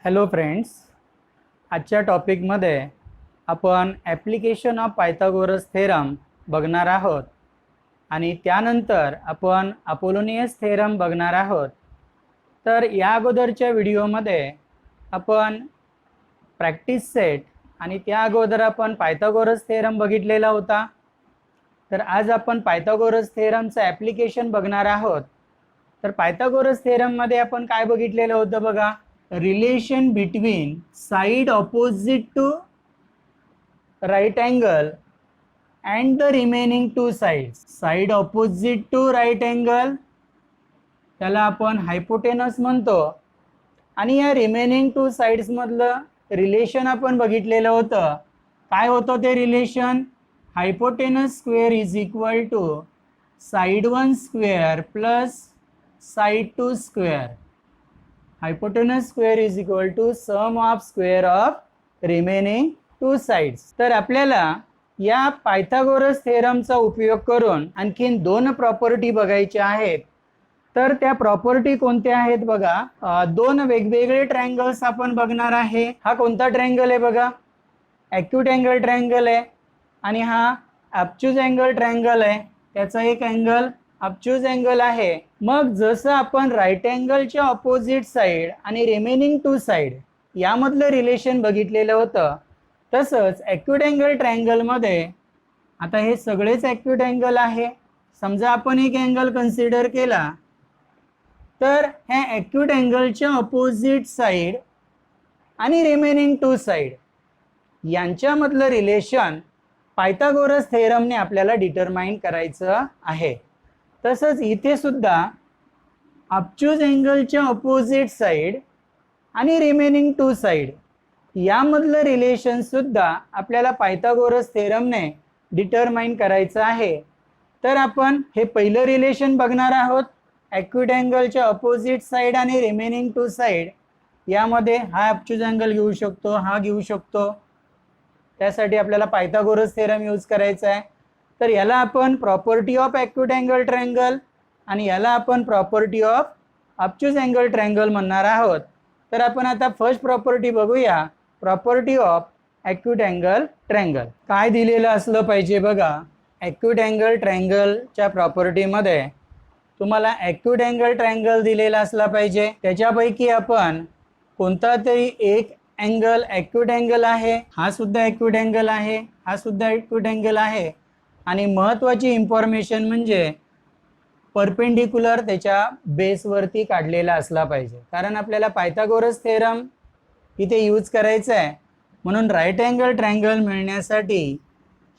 Hello friends, आजच्या टॉपिकमध्ये आपण application of Pythagoras theorem बघणार आहोत आणि त्यानंतर आपण अपोलोनियस थेरम बघणार आहोत. तर या अगोदरच्या व्हिडिओमध्ये आपण प्रॅक्टिस सेट आणि त्या अगोदर आपण पायथागोरस थेरम बघितलेला होता. तर आज आपण पायथागोरस थेरमचं ॲप्लिकेशन बघणार आहोत. तर पायथागोरस थेरममध्ये आपण काय बघितलेलं होतं बघा, relation between side opposite to right angle and the remaining two sides. Side opposite to right angle त्याला आपण हायपोटेनस म्हणतो आणि या रिमेनिंग टू साइड्स मधलं रिलेशन आपण बघितलेलं होतं. काय होतं ते relation? Hypotenuse square is equal to side one square plus side two square. Hypotenuse square is equal to sum of square of remaining two sides. तर आपल्याला या पायथागोरस थेरमचा उपयोग करून आणखीन दोन प्रॉपर्टी बघायच्या आहेत. तर त्या प्रॉपर्टी कोणत्या आहेत बघा, दोन वेगवेगळे ट्रायंगल्स आपण बघणार आहे. हा कोणता ट्रायंगल आहे बघा? ॲक्यूट अँगल ट्रायंगल आहे आणि हा ऑब्ट्यूज अँगल ट्रायंगल आहे. त्याचा एक अँगल ऑब्ट्यूज अँगल आहे. मग जसं आपण राईट अँगलच्या ऑपोजिट साइड आणि रिमेनिंग टू साइड यामधलं रिलेशन बघितलेलं होतं, तसंच ॲक्यूट अँगल ट्रायंगलमध्ये आता हे सगळेच ॲक्यूट अँगल आहे. समजा आपण एक अँगल कन्सिडर केला तर ह्या ॲक्यूट अँगलच्या ऑपोजिट साइड आणि रिमेनिंग टू साइड यांच्यामधलं रिलेशन पायथागोरस थेरमने आपल्याला डिटरमाइन करायचं आहे. तसंच इथे सुद्धा ऑब्ट्यूज अँगलच्या ऑपोजिट साइड आणि रिमेनिंग टू साइड यामधलं रिलेशन सुद्धा आपल्याला पायथागोरस थेरमने डिटरमाइन करायचं आहे. तर आपण हे पहिलं रिलेशन बघणार आहोत. ॲक्यूट अँगलच्या ऑपोजिट साइड आणि रिमेनिंग टू साइड यामध्ये हा ऑब्ट्यूज अँगल घेऊ शकतो, हा घेऊ शकतो. त्यासाठी आपल्याला पायथागोरस थेरम यूज करायचा आहे. तर याला आपण property of acute angle triangle आणि याला आपण property of obtuse angle triangle म्हणणार आहोत. तर आपण आता फर्स्ट प्रॉपर्टी बघूया, property of acute angle triangle. काय दिलेलं असलं पाहिजे बघा, ॲक्यूट अँगल ट्रायंगलच्या प्रॉपर्टीमध्ये तुम्हाला ॲक्यूट अँगल ट्रायंगल दिलेला असला पाहिजे. त्याच्यापैकी आपण कोणता तरी एक अँगल ॲक्यूट अँगल आहे, हा सुद्धा ॲक्यूट अँगल आहे, हा सुद्धा ॲक्यूट अँगल आहे. आणि महत्त्वाची इन्फॉर्मेशन म्हणजे परपेंडिक्युलर त्याच्या बेसवरती काढलेला असला पाहिजे, कारण आपल्याला पायथागोरस थेरम इथे यूज करायचं आहे. म्हणून राईट अँगल ट्रायंगल मिळण्यासाठी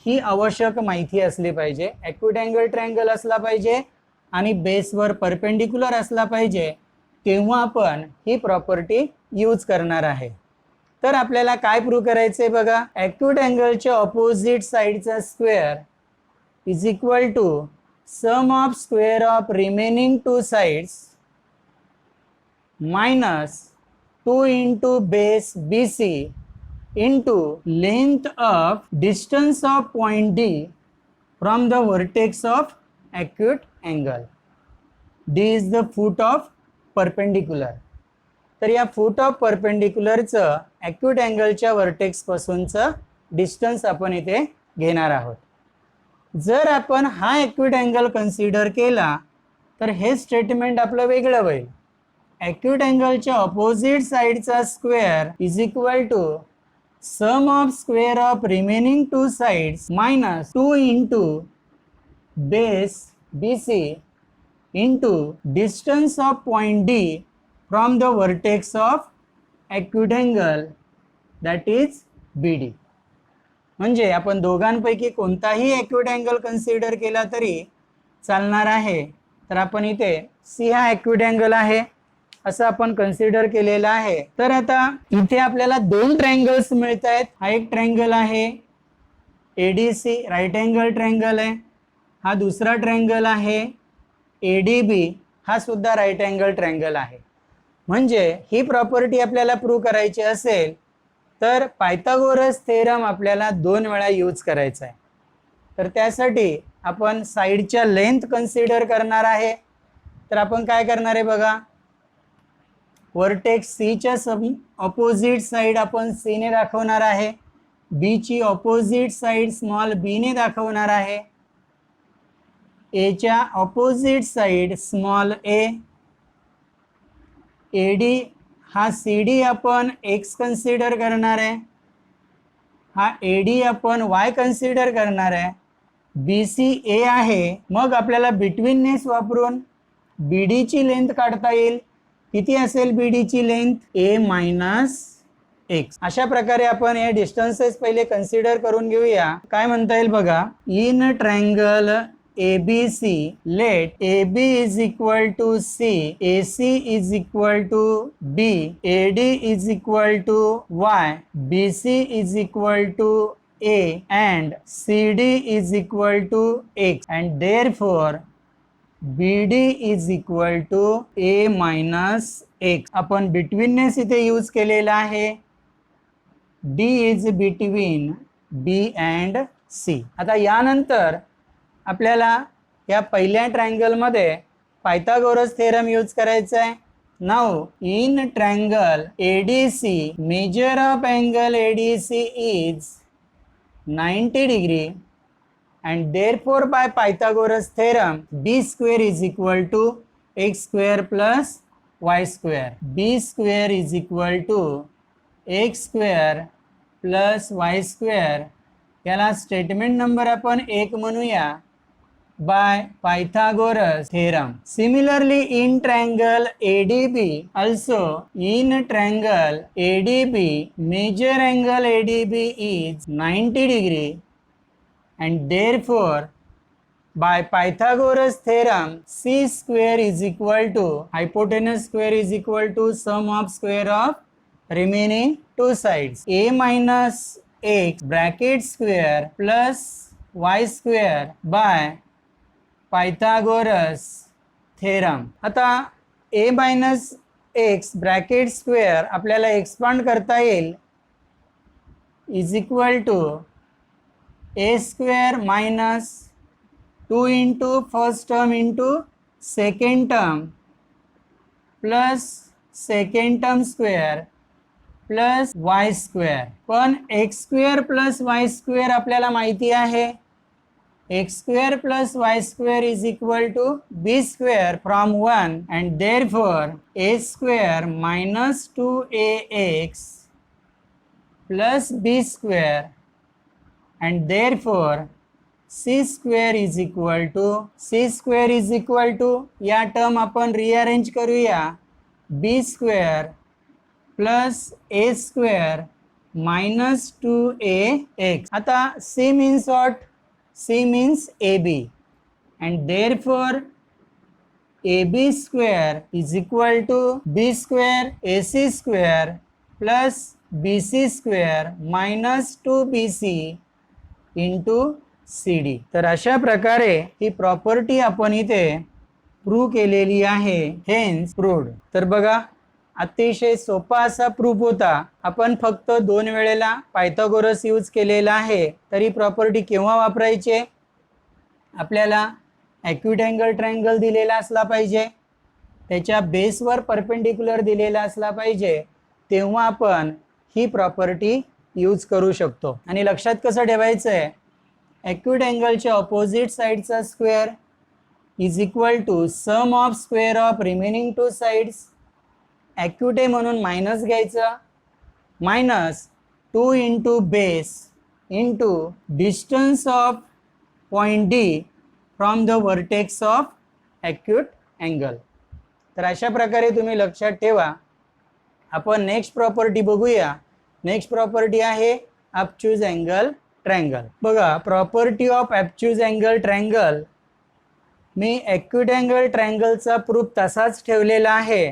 ही आवश्यक माहिती असली पाहिजे. ॲक्यूट अँगल ट्रायंगल असला पाहिजे आणि बेसवर परपेंडिक्युलर असला पाहिजे, तेव्हा आपण ही प्रॉपर्टी यूज करणार आहे. तर आपल्याला काय प्रूव्ह करायचंय बघा, ॲक्यूट अँगलच्या ऑपोजिट साइडचा square is equal to sum of square of remaining two sides minus 2 into base BC into length of distance of point D from the vertex of acute angle. D is the foot of perpendicular. तर या foot of परपेंडिक्युलरचं acute अँगलच्या वर्टेक्सपासूनचं distance आपण इथे घेणार आहोत. जर आपण हा ॲक्यूट अँगल कन्सिडर केला तर हे स्टेटमेंट आपलं वेगळं होईल. ॲक्यूट अँगलच्या ऑपोजिट साइडचा square is equal to sum of square of remaining two sides minus 2 into base BC into distance of point D from the vertex of acute angle that is BD. म्हणजे आपण दोघांपैकी कोणताही acute angle consider केला तरी चालणार आहे. तर आपण इथे C हा ॲक्यूट अँगल आहे असं आपण कन्सिडर केलेलं आहे. तर आता इथे आपल्याला दोन ट्रायंगल्स मिळत आहेत. हा एक ट्रायंगल आहे ADC, राईट अँगल ट्रायंगल आहे. हा दुसरा ट्रायंगल आहे ADB, हा सुद्धा राईट अँगल ट्रायंगल आहे. म्हणजे ही प्रॉपर्टी आपल्याला प्रूव्ह करायची असेल तर पायथागोरस थेरम आपल्याला 2 वेळा यूज करायचा आहे. तर त्यासाठी आपण साइडच्या लेंथ कन्सिडर करणार आहे. तर आपण काय करणार आहे बघा, वर्टेक्स सीच्या ऑपोजिट साईड आपण सीने दाखवणार आहे, बीची ऑपोजिट साईड स्मॉल बीने दाखवणार आहे, एच्या ऑपोजिट साईड स्मॉल ए, एडी हा सी डी आपण एक्स कन्सिडर करणार आहे, हा एडी आपण वाय कन्सिडर करणार आहे, बी सी ए आहे. मग आपल्याला बिटवीननेस वापरून बी डीची लेंथ काढता येईल. किती असेल बी डीची लेंथ? ए मायनस एक्स. अशा प्रकारे आपण हे डिस्टन्सेस पहिले कन्सिडर करून घेऊया. काय म्हणता येईल बघा, in triangle ABC let AB is equal to C, AC is equal to B, AD is equal to Y, BC is equal to A and CD is equal to X and therefore BD is equal to A minus X. आपण betweenness इथे use केलेला आहे. D is between B and C. आता यानंतर आपल्याला या पहिल्या ट्रायंगलमध्ये Pythagoras theorem use करायचा आहे. Now in triangle ADC measure of angle ADC is 90 degree and therefore by Pythagoras theorem b square is equal to x square plus y square. b square is equal to x square plus y square. याला statement number आपण 1 म्हणूया by Pythagoras theorem. Similarly in triangle ADB also in triangle ADB major angle ADB is 90 degree and therefore by Pythagoras theorem c square is equal to hypotenuse square is equal to sum of square of remaining two sides. A minus x bracket square plus y square by Pythagoras theorem. आता a minus x bracket square आपल्याला expand करता येईल is equal to a square minus 2 into first term into second term plus second term square plus y square. पण x square plus y square आपल्याला माहिती आहे. x square plus y square is equal to b square from 1 and therefore a square minus 2ax plus b square and therefore c square is equal to या term आपण rearrange करूया b square plus a square minus 2ax. आता c means what? C means AB and therefore AB square is equal to B square AC square plus BC square minus 2BC into CD. तर अशा प्रकारे ही property आपण इथे prove केलेली आहे. Hence proved. तर बघा अतिशय सोपा असा प्रूफ होता. आपण फक्त 2 वेळेला पायथागोरस यूज केलेला आहे. तरी प्रॉपर्टी केव्हा वापरायचे? आपल्याला ॲक्यूट अँगल ट्रायंगल दिलेला असला पाहिजे, त्याच्या बेसवर परपेंडिक्युलर दिलेला असला पाहिजे, तेव्हा आपण ही प्रॉपर्टी यूज करू शकतो. आणि लक्षात कसं ठेवायचं आहे, ॲक्यूट अँगलच्या ऑपोजिट साईडचा square is equal to sum of square of remaining two sides. Acute आहे म्हणून मायनस घ्यायचं, minus 2 into base into distance of point D from the vertex of acute angle. तर अशा प्रकारे तुम्ही लक्षात ठेवा. आपण नेक्स्ट प्रॉपर्टी बघूया. नेक्स्ट प्रॉपर्टी आहे ऑब्ट्यूज अँगल ट्रायंगल. बघा property of obtuse angle triangle मी ॲक्यूट अँगल ट्रायंगलचा प्रूफ तसाच ठेवलेला आहे.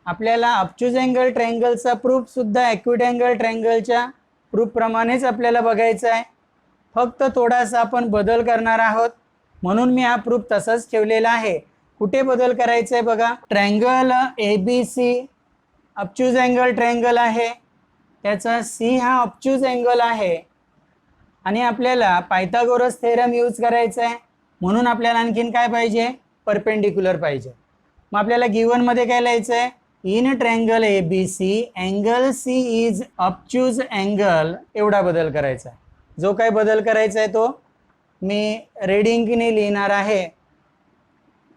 आपल्याला ऑब्ट्यूज अँगल ट्रायंगलचा प्रूफ सुद्धा ॲक्यूट अँगल ट्रायंगलच्या प्रूफ प्रमाणेच आपल्याला बघायचा आहे. फक्त थोडासा आपण बदल करणार आहोत, म्हणून मी हा प्रूफ तसाच ठेवलेला आहे. कुठे बदल करायचा आहे बघा. Triangle ABC obtuse angle triangle आहे, त्याचा C हा ऑब्ट्यूज अँगल आहे आणि आपल्याला पायथागोरस थेरम यूज करायचा आहे. म्हणून आपल्याला आणखीन काय पाहिजे? परपेंडिक्युलर पाहिजे. मग आपल्याला गिव्हनमध्ये काय लिहायचं आहे? In triangle A B C angle C is obtuse angle, एवढा बदल करायचा आहे. जो काय बदल करायचा आहे तो मी रेडिंगने लिहिणार आहे.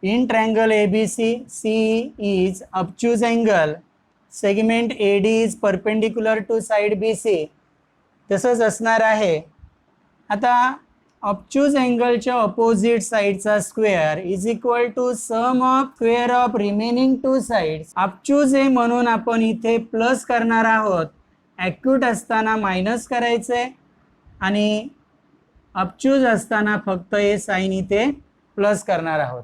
In triangle A B C C is obtuse angle, segment A D is perpendicular to side B C, तसंच असणार आहे. आता ऑब्च्यूज अँगलच्या ऑपोजिट साइडचा square is equal to sum of square of remaining two sides. Obtuse आहे म्हणून आपण इथे प्लस करणार आहोत, ॲक्यूट असताना मायनस करायचे आणि ऑब्च्यूज असताना फक्त हे साइन इथे प्लस करणार आहोत.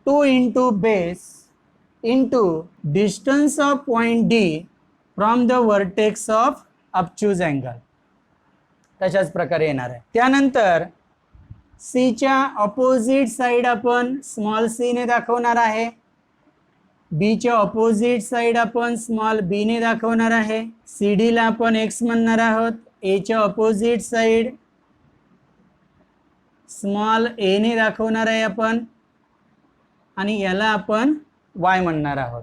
2 into base into distance of point D from the vertex of obtuse angle, तशाच प्रकारे येणार आहे. त्यानंतर सीच्या ऑपोजिट साइड आपण स्मॉल सी ने दाखवणार आहे, बीच्या ऑपोजिट साइड आपण स्मॉल बी ने दाखवणार आहे, सी डीला आपण एक्स म्हणणार आहोत, एच्या ऑपोजिट साइड स्मॉल ए ने दाखवणार आहे आपण, आणि याला आपण वाय म्हणणार आहोत.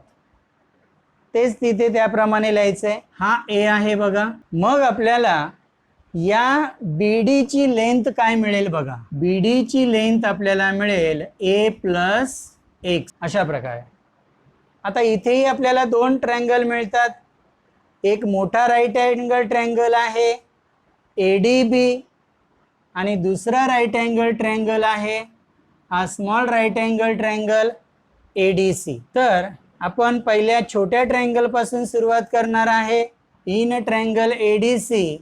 तेच तिथे त्याप्रमाणे लिहायचंय. हा ए आहे बघा. मग आपल्याला या BD ची लेंथ काय मिळेल बघा. BD ची लेंथ आपल्याला मिळेल ए प्लस एक्स, अशा प्रकारे. आता इथेही आपल्याला दोन ट्रँगल मिळतात. एक मोठा राईट अँगल ट्रँगल आहे ADB आणि दुसरा राईट अँगल ट्रँगल आहे हा small right angle triangle ADC. तर आपण पहिल्या छोट्या ट्रँगल पासून सुरुवात करणार आहे. In triangle ADC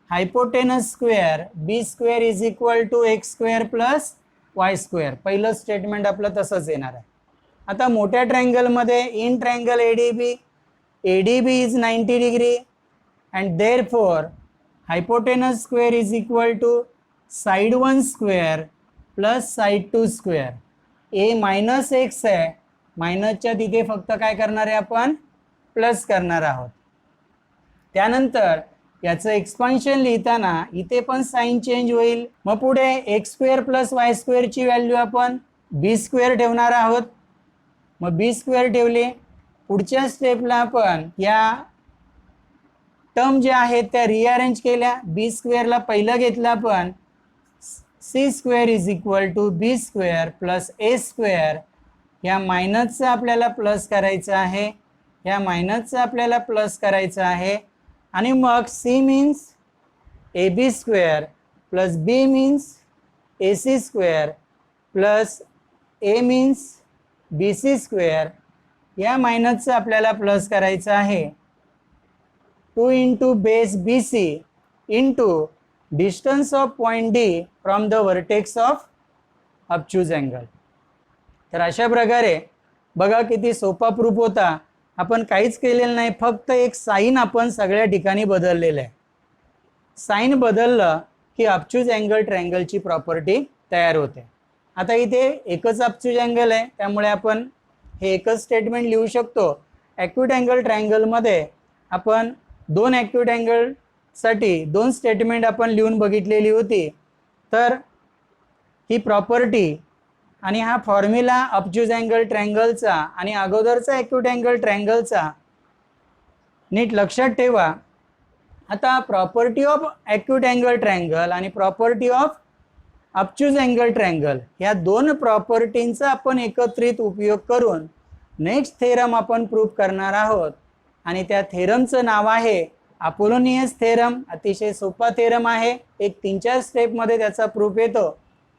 hypotenuse square B square is equal to X square plus Y square. पहिलं स्टेटमेंट आपलं तसंच येणार आहे. आता मोठ्या ट्रँगलमध्ये in triangle ADB is 90 degree and therefore hypotenuse square is equal to side 1 square plus side 2 square. A minus X आहे, मायनसच्या तिथे फक्त काय करणार आहे आपण प्लस करणार आहोत. त्यानंतर याचं एक्सपान्शन लिहिताना इथे पण साइन चेंज होईल. मग पुढे एक्स स्क्वेअर प्लस वाय स्क्वेअरची व्हॅल्यू आपण बी स्क्वेअर ठेवणार आहोत. मग बी स्क्वेअर ठेवले. पुढच्या स्टेपला आपण या टर्म ज्या आहेत त्या रिअरेंज केल्या. बी स्क्वेअरला पहिलं घेतलं आपण, C square is equal to B square plus A square. या मायनसचं आपल्याला प्लस करायचं आहे, या मायनसचं आपल्याला प्लस करायचं आहे. आणि मग C means A B square plus B means A C square plus A means B C square. या मायनसचं आपल्याला प्लस करायचं आहे. 2 into base B C into distance of point D from the vertex of obtuse angle. तर अशा प्रकारे बघा किती सोपा प्रूफ होता. आपण काहीच केलेलं नाही, फक्त एक साइन आपण सगळ्या ठिकाणी बदललेलं आहे. साइन बदललं की ऑब्च्यूज अँगल ट्रँगलची प्रॉपर्टी तयार होते. आता इथे एकच ऑब्च्यूज अँगल आहे त्यामुळे आपण हे एकच स्टेटमेंट लिहू शकतो. ॲक्यूट अँगल ट्रँगलमध्ये आपण दोन ॲक्यूट अँगलसाठी दोन स्टेटमेंट आपण लिहून बघितलेली होती. तर ही प्रॉपर्टी आणि हा फॉर्म्युला ऑब्च्यूज अँगल ट्रँगलचा आणि अगोदरचा ॲक्यूट अँगल ट्रँगलचा नीट लक्षात ठेवा. आता property of acute angle triangle आणि property of obtuse angle triangle ह्या दोन प्रॉपर्टींचा आपण एकत्रित उपयोग करून नेक्स्ट थेरम आपण प्रूफ करणार आहोत. आणि त्या थेरमचं नाव आहे अपोलोनियस थेरम. अतिशय सोपा थेरम आहे, एक 3-4 स्टेपमध्ये त्याचा प्रूफ येतो.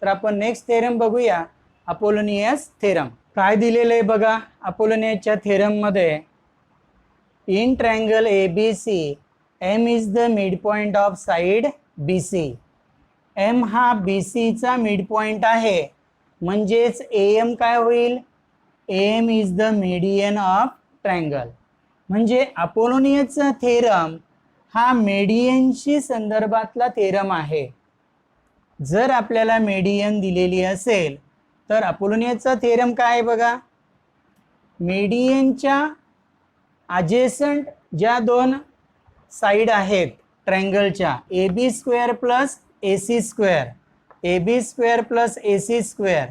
तर आपण नेक्स्ट थेरम बघूया, अपोलोनियस थेरम. काय दिलेलं आहे बघा अपोलोनियसच्या थेरममध्ये. In triangle ABC M is the mid point of side BC. M हा BCचा मिड पॉइंट आहे, म्हणजेच AM काय होईल, AM is the median of triangle. म्हणजे अपोलोनियसचा थेरम हा मेडियनशी संदर्भातला थेरम आहे. जर आपल्याला मेडियन दिलेली असेल तर अपोलोनियसचा थेरम काय आहे बघा, मेडियनच्या ॲजेसंट ज्या दोन साइड आहेत ट्रँगलच्या AB square plus AC square, AB square plus AC square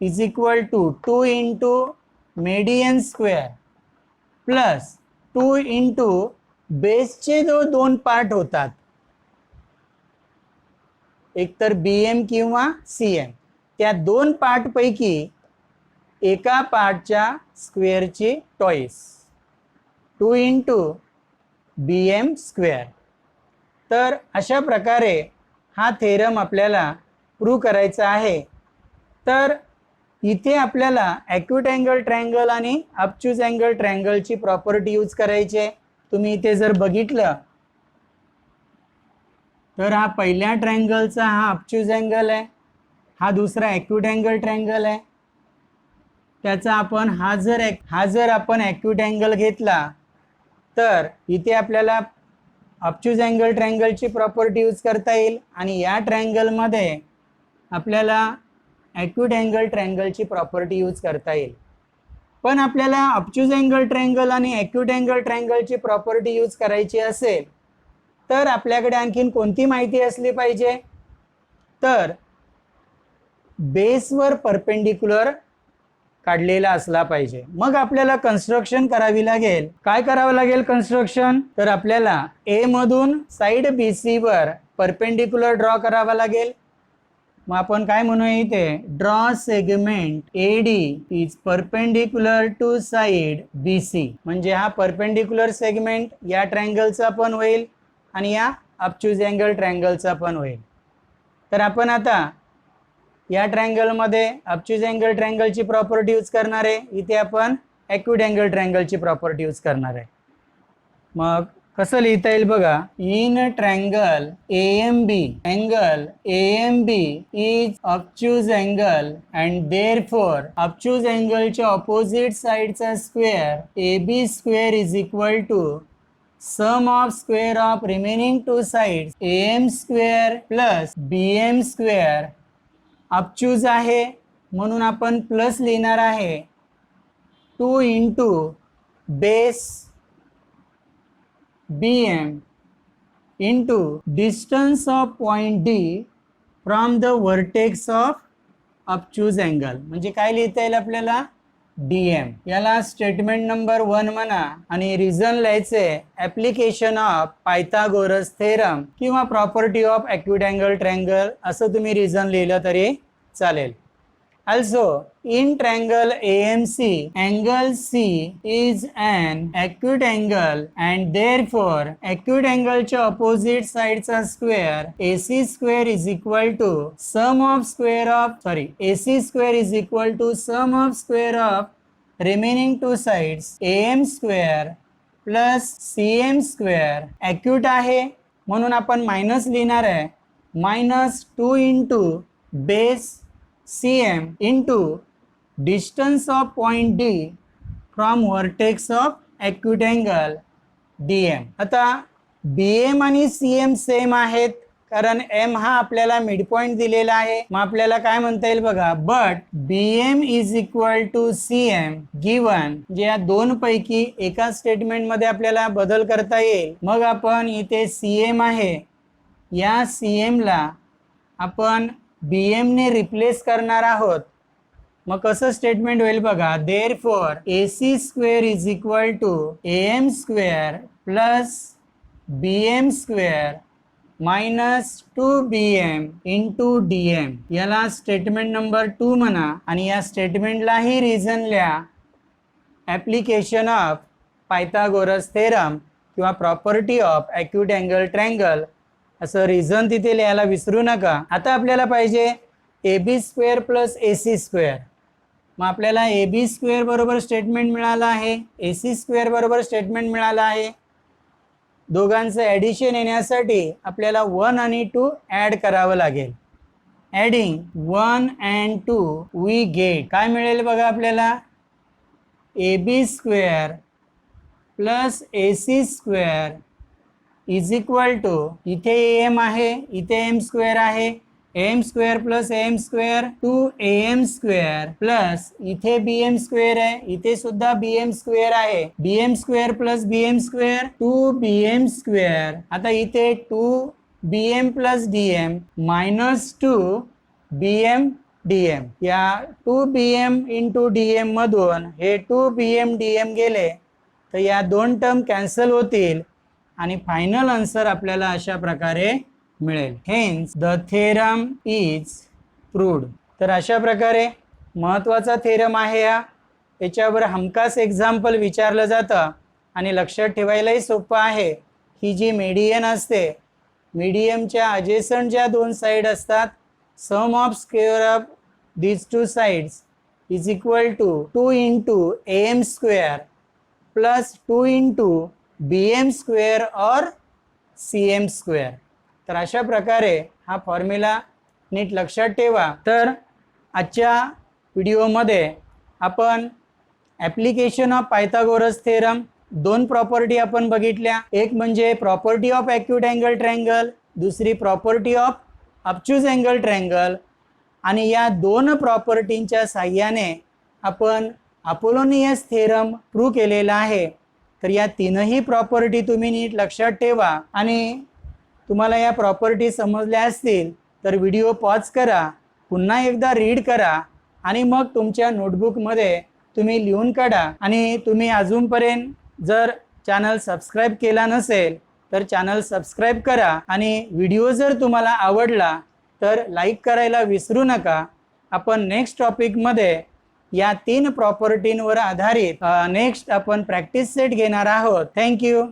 is equal to 2 into median square plus 2 into बेसचे जो दोन पार्ट होतात, एकतर BM किंवा CM, त्या दोन पार्टपैकी एका पार्टच्या स्क्वेअरची टॉईस 2 इंटू BM स्क्वेअर. तर अशा प्रकारे हा थेरम आपल्याला प्रूव्ह करायचा आहे. तर इथे आपल्याला ॲक्यूट अँगल ट्रायंगल आणि ऑब्ट्यूज अँगल ट्रायंगलची प्रॉपर्टी यूज करायची आहे. तुम्ही इथे जर बघितलं तर हा पहिल्या ट्रायंगलचा हा ऑब्ट्यूज अँगल आहे, हा दुसरा ॲक्यूट अँगल ट्रायंगल आहे. त्याचा आपण हा जर आपण ॲक्यूट अँगल घेतला तर इथे आपल्याला ऑब्ट्यूज अँगल ट्रायंगलची प्रॉपर्टी यूज करता येईल आणि या ट्रायंगलमध्ये आपल्याला ॲक्यूट अँगल ट्रायंगलची प्रॉपर्टी यूज करता येईल. पण आपल्याला ऑब्ट्यूज अँगल ट्रायंगल आणि ॲक्यूट अँगल ट्रायंगलची प्रॉपर्टी यूज करायची असेल तर आपल्याकडे आणखीन कोणती माहिती असली पाहिजे? तर बेसवर परपेंडिक्युलर काढलेला असला पाहिजे. मग आपल्याला कन्स्ट्रक्शन करावी लागेल. काय करावं लागेल कन्स्ट्रक्शन? तर आपल्याला ए मधून साइड BC वर परपेंडिक्युलर ड्रॉ करावा लागेल. मग आपण काय म्हणूया इथे, draw segment AD is perpendicular to side BC. म्हणजे हा परपेंडिक्युलर सेगमेंट या ट्रायंगलचा पण होईल आणि या ऑब्ट्यूज अँगल ट्रायंगलचा पण होईल. तर आपण आता या ट्रायंगलमध्ये ऑब्ट्यूज अँगल ट्रायंगलची प्रॉपर्टी यूज करणार आहे, इथे आपण ॲक्यूट अँगल ट्रायंगलची प्रॉपर्टी यूज करणार आहे. मग कसं लिहिता येईल बघा, in triangle AMB angle AMB is obtuse angle and therefore obtuse अँगलच्या ऑपोजिट साइडचा square AB square is equal to sum of square of remaining two sides AM square plus BM square. Obtuse आहे म्हणून आपण plus लिहिणार आहे 2 into base BM into distance of point D from the vertex of obtuse angle. म्हणजे काय लिहिता येईल आपल्याला, DM. याला स्टेटमेंट नंबर 1 म्हणा आणि रिझन लिहायचे ॲप्लिकेशन ऑफ पायथागोरस थेरम किंवा property of acute angle triangle असं तुम्ही रिझन लिहिलं तरी चालेल. Also, in triangle AMC, angle C is an acute angle and therefore acute angle च्या opposite sides चा square AC square is equal to sum of square of AC square is equal to sum of square of remaining two sides AM square plus CM square. acute आहे म्हणून आपण minus लिहिणार आहे, minus 2 into base CM into distance of point D from vertex of acute angle DM. आता BM आणि CM same आहेत कारण M हा आपल्याला मिड पॉइंट दिलेला आहे. मग आपल्याला काय म्हणता येईल बघा, but BM is equal to CM given. जे या दोन पैकी एका स्टेटमेंट मध्ये आपल्याला बदल करता येईल. मग आपण इथे CM आहे, या CM ला आपण BM ने रिप्लेस करणार आहोत. मग कसं स्टेटमेंट होईल बघा, therefore AC square is equal to AM square plus BM square minus 2BM into DM. याला स्टेटमेंट नंबर 2 म्हणा आणि या स्टेटमेंटलाही रिझन लिहा, ॲप्लिकेशन ऑफ पायथागोरस थेरम किंवा property of acute angle triangle असं रिझन तिथे लिहायला विसरू नका. आता आपल्याला पाहिजे AB square plus AC square. मग आपल्याला AB स्क्वेअर बरोबर स्टेटमेंट मिळालं आहे, AC स्क्वेअर बरोबर स्टेटमेंट मिळालं आहे. दोघांचं ॲडिशन येण्यासाठी आपल्याला 1 आणि 2 ॲड करावं लागेल. ॲडिंग 1 and 2 वी गेट काय मिळेल बघा आपल्याला, AB square plus AC square is equal to, इथे AM आहे, इथे M स्क्वेअर आहे, AM square plus AM square 2AM square plus इथे BM स्क्वेअर आहे, इथे सुद्धा BM स्क्वेअर आहे, BM square plus BM square 2BM square. आता इथे 2BM plus DM minus 2BM DM. या 2BM इंटू DM मधून हे 2BM DM गेले तर या 2 टर्म कॅन्सल होतील आणि फायनल आन्सर आपल्याला अशा प्रकारे मिळेल. Hence the theorem is proved. तर अशा प्रकारे महत्त्वाचा थेरम आहे हा. याच्यावर हमखास एक्झाम्पल विचारलं जातं आणि लक्षात ठेवायलाही सोपं आहे. ही जी मीडियन असते, मीडियमच्या अजेसंट ज्या 2 साईड असतात, sum of square of these two sides is equal to 2 into am square plus 2 into bm square or cm square. तर अशा प्रकारे हा फॉर्म्युला नीट लक्षात ठेवा. तर आजच्या व्हिडिओमध्ये आपण application of Pythagoras theorem 2 property आपण बघितल्या. एक म्हणजे property of acute angle triangle, दुसरी property of obtuse angle triangle. आणि या 2 प्रॉपर्टींच्या साहाय्याने आपण अपोलोनियस थेरम प्रूव्ह केलेला आहे. तर या 3ही प्रॉपर्टी तुम्ही नीट लक्षात ठेवा आणि तुम्हाला या प्रॉपर्टी समजल्या असतील तर व्हिडिओ पॉज करा, पुन्हा एकदा रीड करा आणि मग तुमच्या नोटबुकमध्ये तुम्ही लिहून काढा. आणि तुम्ही अजूनपर्यंत जर चॅनल सबस्क्राईब केला नसेल तर चॅनल सबस्क्राईब करा आणि व्हिडिओ जर तुम्हाला आवडला तर लाईक करायला विसरू नका. आपण नेक्स्ट टॉपिकमध्ये या 3 प्रॉपर्टींवर आधारित नेक्स्ट आपण प्रॅक्टिस सेट घेणार आहोत. थँक्यू.